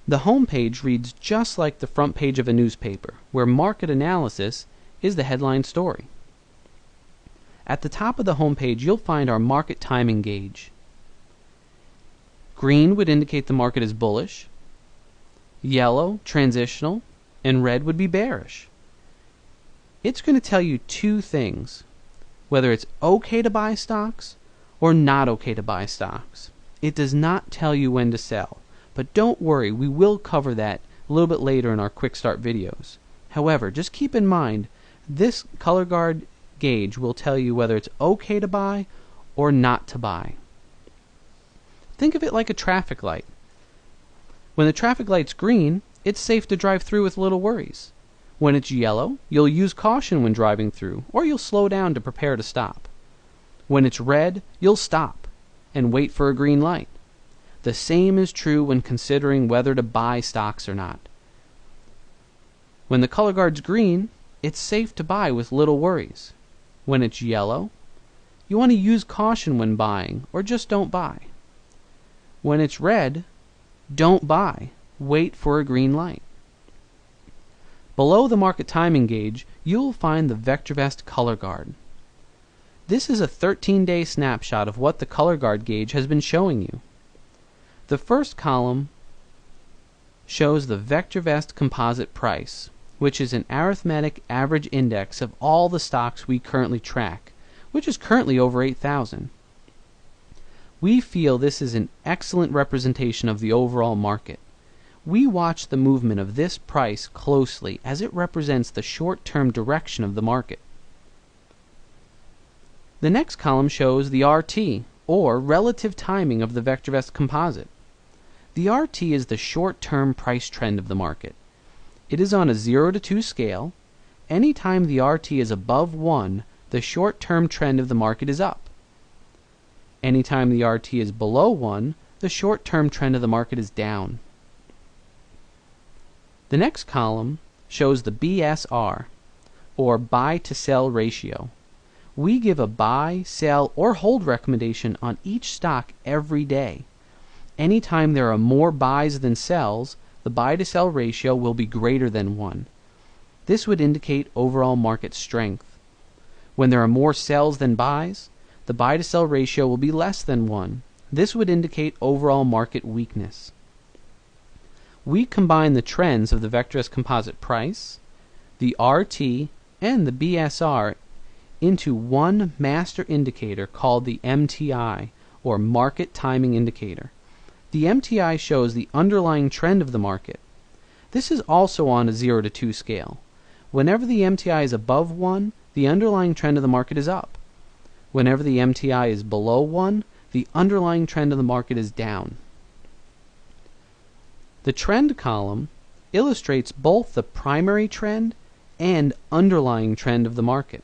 The home page reads just like the front page of a newspaper, where market analysis is the headline story. At the top of the home page, you'll find our market timing gauge. Green would indicate the market is bullish, yellow, transitional, and red would be bearish. It's going to tell you two things: whether it's okay to buy stocks or not okay to buy stocks. It does not tell you when to sell, but don't worry, we will cover that a little bit later in our quick start videos. However, just keep in mind, this color guard gauge will tell you whether it's okay to buy or not to buy. Think of it like a traffic light. When the traffic light's green, it's safe to drive through with little worries. When it's yellow, you'll use caution when driving through, or you'll slow down to prepare to stop. When it's red, you'll stop and wait for a green light. The same is true when considering whether to buy stocks or not. When the color guard's green, it's safe to buy with little worries. When it's yellow, you want to use caution when buying, or just don't buy. When it's red, don't buy. Wait for a green light. Below the market timing gauge, you'll find the VectorVest color guard. This is a 13-day snapshot of what the color guard gauge has been showing you. The first column shows the VectorVest composite price, which is an arithmetic average index of all the stocks we currently track, which is currently over 8,000. We feel this is an excellent representation of the overall market. We watch the movement of this price closely as it represents the short-term direction of the market. The next column shows the RT, or relative timing of the VectorVest composite. The RT is the short-term price trend of the market. It is on a 0 to 2 scale. Anytime the RT is above 1, the short-term trend of the market is up. Anytime the RT is below 1, the short-term trend of the market is down. The next column shows the BSR, or buy to sell ratio. We give a buy, sell, or hold recommendation on each stock every day. Anytime there are more buys than sells, the buy to sell ratio will be greater than 1. This would indicate overall market strength. When there are more sells than buys, the buy to sell ratio will be less than 1. This would indicate overall market weakness. We combine the trends of the VectorVest composite price, the RT, and the BSR into one master indicator called the MTI, or Market Timing Indicator. The MTI shows the underlying trend of the market. This is also on a 0 to 2 scale. Whenever the MTI is above 1, the underlying trend of the market is up. Whenever the MTI is below 1, the underlying trend of the market is down. The trend column illustrates both the primary trend and underlying trend of the market.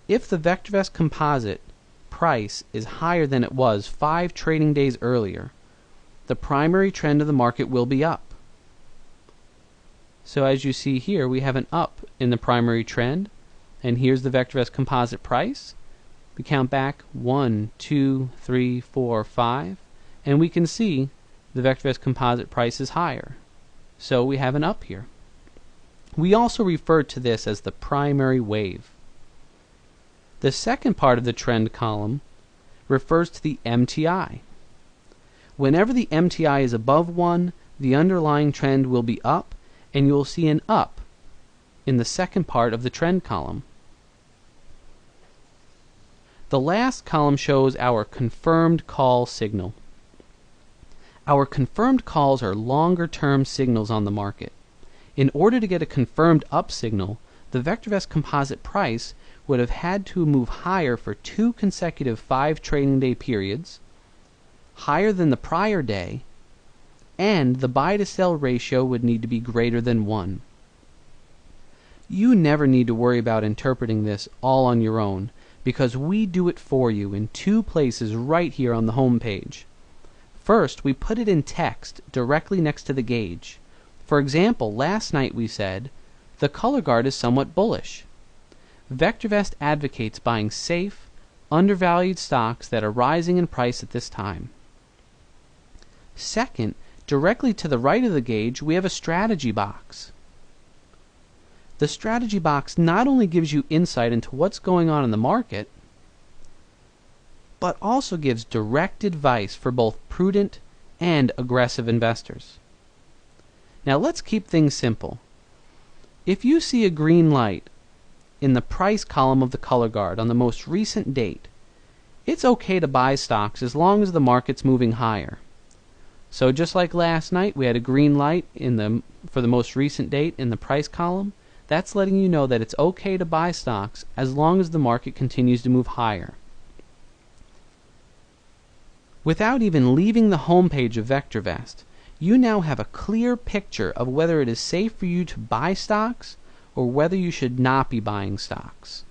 If the VectorVest composite price is higher than it was 5 trading days earlier, the primary trend of the market will be up. So as you see here, we have an up in the primary trend, and here's the VectorVest composite price. We count back 1, 2, 3, 4, 5, and we can see the VectorVest composite price is higher. So we have an up here. We also refer to this as the primary wave. The second part of the trend column refers to the MTI. Whenever the MTI is above 1, the underlying trend will be up, and you will see an up in the second part of the trend column. The last column shows our confirmed call signal. Our confirmed calls are longer-term signals on the market. In order to get a confirmed up signal, the VectorVest composite price would have had to move higher for 2 consecutive 5 trading day periods, higher than the prior day, and the buy to sell ratio would need to be greater than 1. You never need to worry about interpreting this all on your own, because we do it for you in 2 places right here on the home page. First, we put it in text directly next to the gauge. For example, last night we said, the color guard is somewhat bullish. VectorVest advocates buying safe, undervalued stocks that are rising in price at this time. Second, Directly to the right of the gauge, we have a strategy box. The strategy box not only gives you insight into what's going on in the market, but also gives direct advice for both prudent and aggressive investors. Now let's keep things simple. If you see a green light in the price column of the color guard on the most recent date, it's okay to buy stocks as long as the market's moving higher. So just like last night, we had a green light for the most recent date in the price column. That's letting you know that it's okay to buy stocks as long as the market continues to move higher. Without even leaving the home page of VectorVest, you now have a clear picture of whether it is safe for you to buy stocks or whether you should not be buying stocks.